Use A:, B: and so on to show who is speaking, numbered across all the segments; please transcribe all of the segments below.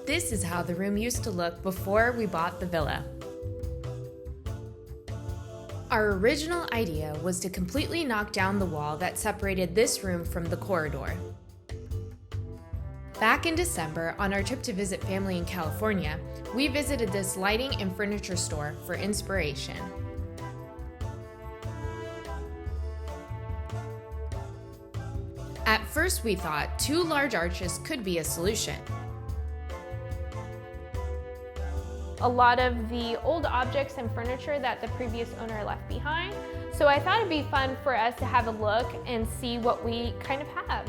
A: This is how the room used to look before we bought the villa. Our original idea was to completely knock down the wall that separated this room from the corridor. Back in December, on our trip to visit family in California, we visited this lighting and furniture store for inspiration. At first we thought 2 large arches could be a solution.
B: A lot of the old objects and furniture that the previous owner left behind. So I thought it'd be fun for us to have a look and see what we kind of have.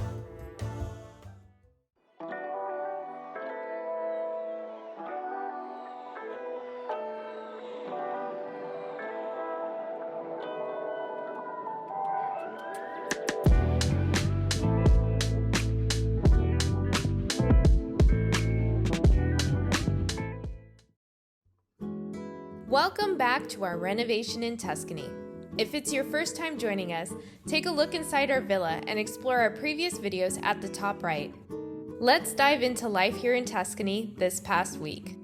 A: Welcome back to our renovation in Tuscany. If it's your first time joining us, take a look inside our villa and explore our previous videos at the top right. Let's dive into life here in Tuscany this past week.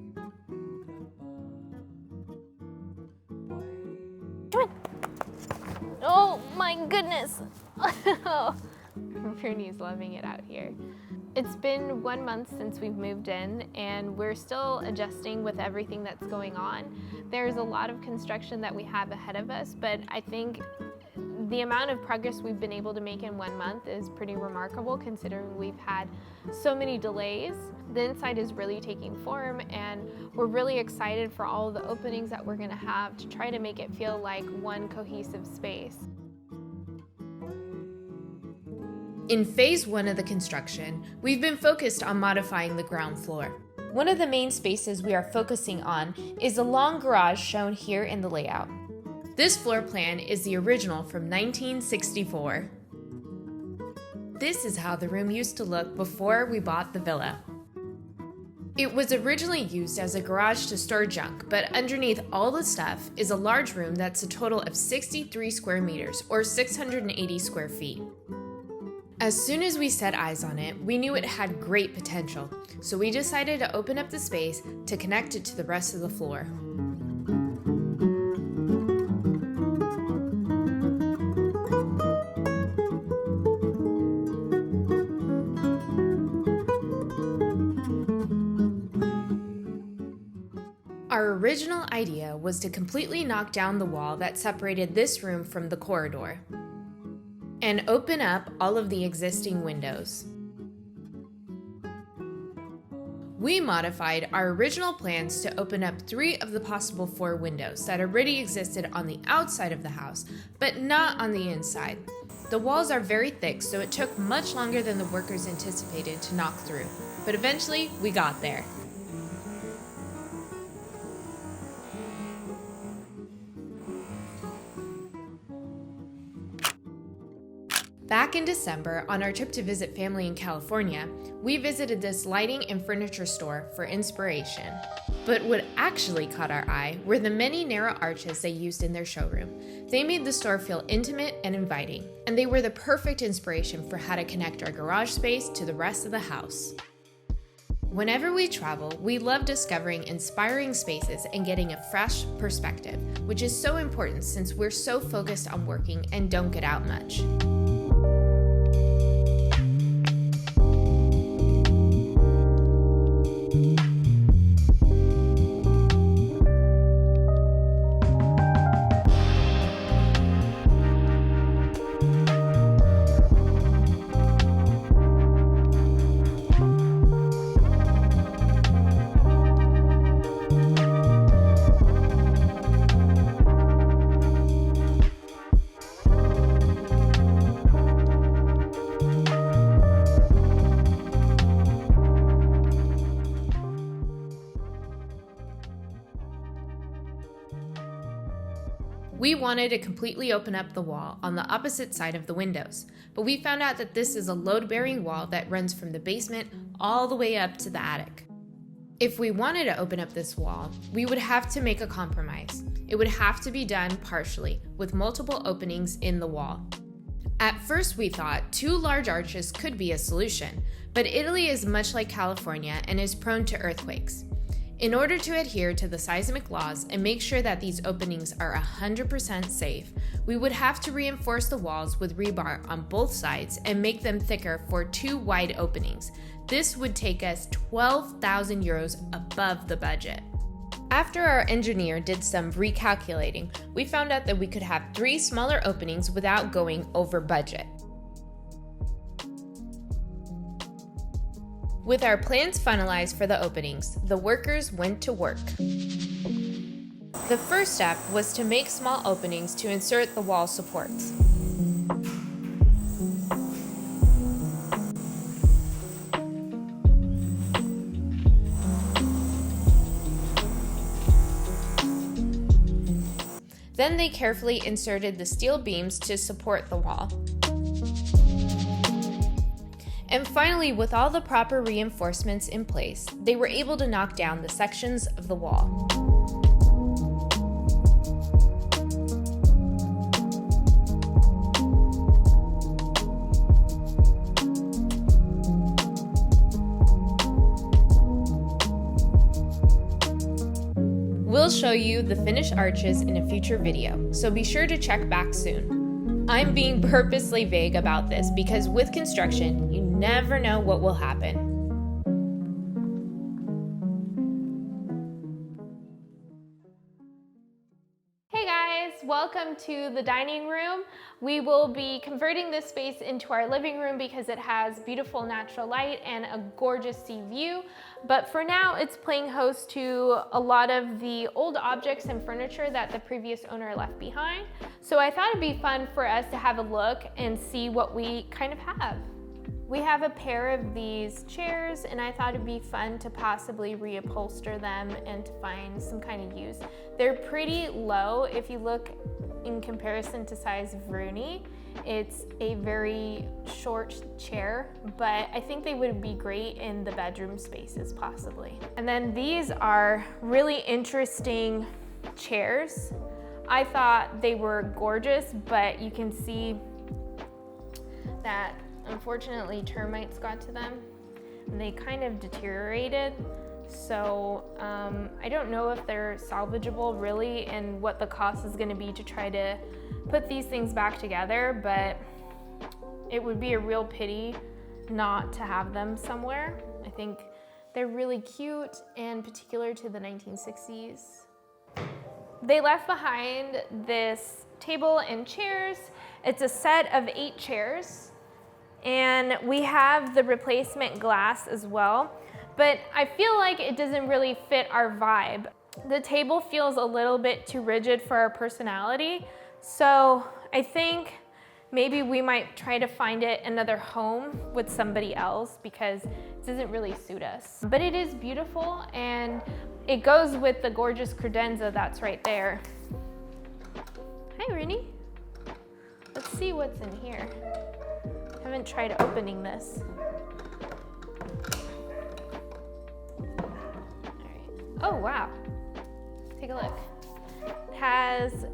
B: Oh my goodness! Bernie's loving it out here. It's been 1 month since we've moved in and we're still adjusting with everything that's going on. There's a lot of construction that we have ahead of us, but I think the amount of progress we've been able to make in 1 month is pretty remarkable considering we've had so many delays. The inside is really taking form and we're really excited for all the openings that we're going to have to try to make it feel like one cohesive space.
A: In phase 1 of the construction, we've been focused on modifying the ground floor. One of the main spaces we are focusing on is the long garage shown here in the layout. This floor plan is the original from 1964. This is how the room used to look before we bought the villa. It was originally used as a garage to store junk, but underneath all the stuff is a large room that's a total of 63 square meters or 680 square feet. As soon as we set eyes on it, we knew it had great potential, so we decided to open up the space to connect it to the rest of the floor. Our original idea was to completely knock down the wall that separated this room from the corridor and open up all of the existing windows. We modified our original plans to open up 3 of the possible 4 windows that already existed on the outside of the house, but not on the inside. The walls are very thick, so it took much longer than the workers anticipated to knock through, but eventually we got there. Back in December, on our trip to visit family in California, we visited this lighting and furniture store for inspiration. But what actually caught our eye were the many narrow arches they used in their showroom. They made the store feel intimate and inviting, and they were the perfect inspiration for how to connect our garage space to the rest of the house. Whenever we travel, we love discovering inspiring spaces and getting a fresh perspective, which is so important since we're so focused on working and don't get out much. We wanted to completely open up the wall on the opposite side of the windows, but we found out that this is a load-bearing wall that runs from the basement all the way up to the attic. If we wanted to open up this wall, we would have to make a compromise. It would have to be done partially, with multiple openings in the wall. At first we thought 2 large arches could be a solution, but Italy is much like California and is prone to earthquakes. In order to adhere to the seismic laws and make sure that these openings are 100% safe, we would have to reinforce the walls with rebar on both sides and make them thicker for 2 wide openings. This would take us 12,000 euros above the budget. After our engineer did some recalculating, we found out that we could have 3 smaller openings without going over budget. With our plans finalized for the openings, the workers went to work. The first step was to make small openings to insert the wall supports. Then they carefully inserted the steel beams to support the wall. And finally, with all the proper reinforcements in place, they were able to knock down the sections of the wall. We'll show you the finished arches in a future video, so be sure to check back soon. I'm being purposely vague about this because with construction, you never know what will happen.
B: Hey guys, welcome to the dining room. We will be converting this space into our living room because it has beautiful natural light and a gorgeous sea view. But for now, it's playing host to a lot of the old objects and furniture that the previous owner left behind. So I thought it'd be fun for us to have a look and see what we kind of have. We have a pair of these chairs and I thought it'd be fun to possibly reupholster them and to find some kind of use. They're pretty low if you look in comparison to size of Rooney. It's a very short chair, but I think they would be great in the bedroom spaces possibly. And then these are really interesting chairs. I thought they were gorgeous, but you can see that unfortunately termites got to them and they kind of deteriorated. So I don't know if they're salvageable really and what the cost is going to be to try to put these things back together, but it would be a real pity not to have them somewhere. I think they're really cute and particular to the 1960s. They left behind this table and chairs. It's a set of 8 chairs and we have the replacement glass as well. But I feel like it doesn't really fit our vibe. The table feels a little bit too rigid for our personality. So I think maybe we might try to find it another home with somebody else because it doesn't really suit us. But it is beautiful and it goes with the gorgeous credenza that's right there. Hi, Rooney. Let's see what's in here. Haven't tried opening this. Oh wow, take a look. It has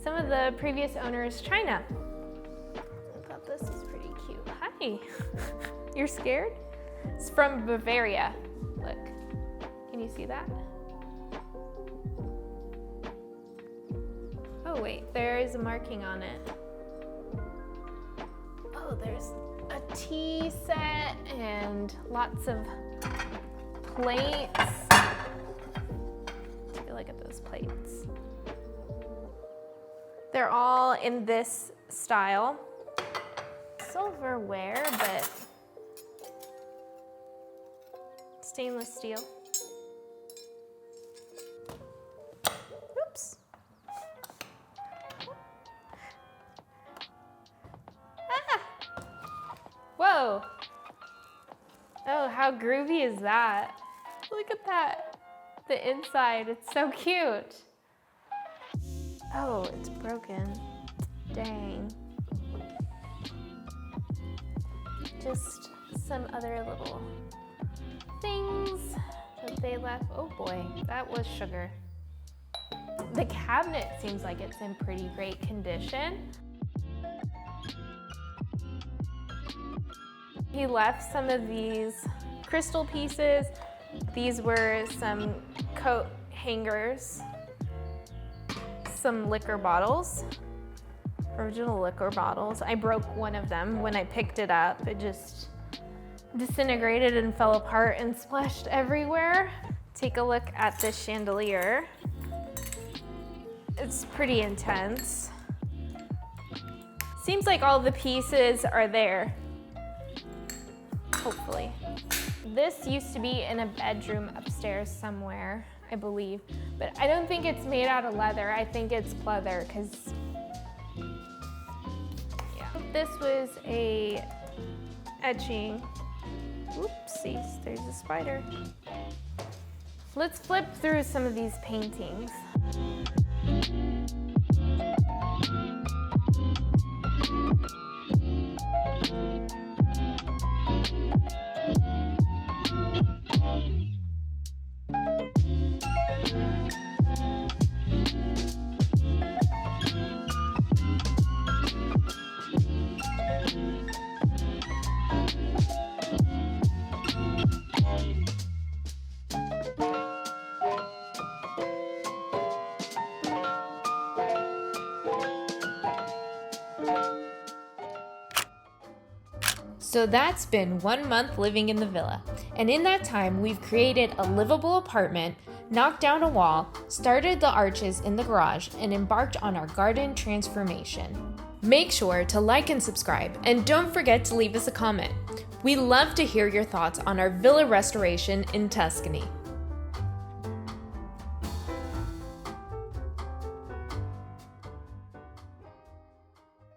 B: some of the previous owner's china. I thought this was pretty cute. Hi, you're scared? It's from Bavaria. Look, can you see that? Oh wait, there is a marking on it. Oh, there's a tea set and lots of plates. Take a look at those plates. They're all in this style. Silverware, but stainless steel. Oops. Ah! Whoa. Oh, how groovy is that? Look at that. The inside, it's so cute. Oh, it's broken. Dang. Just some other little things that they left. Oh boy, that was sugar. The cabinet seems like it's in pretty great condition. He left some of these crystal pieces. These were some coat hangers, some liquor bottles, original liquor bottles. I broke one of them when I picked it up. It just disintegrated and fell apart and splashed everywhere. Take a look at this chandelier. It's pretty intense. Seems like all the pieces are there, hopefully. This used to be in a bedroom upstairs somewhere, I believe, but I don't think it's made out of leather. I think it's pleather, because, yeah. This was a etching. Oopsies, there's a spider. Let's flip through some of these paintings.
A: So that's been 1 month living in the villa, and in that time we've created a livable apartment, knocked down a wall, started the arches in the garage, and embarked on our garden transformation. Make sure to like and subscribe, and don't forget to leave us a comment. We love to hear your thoughts on our villa restoration in Tuscany.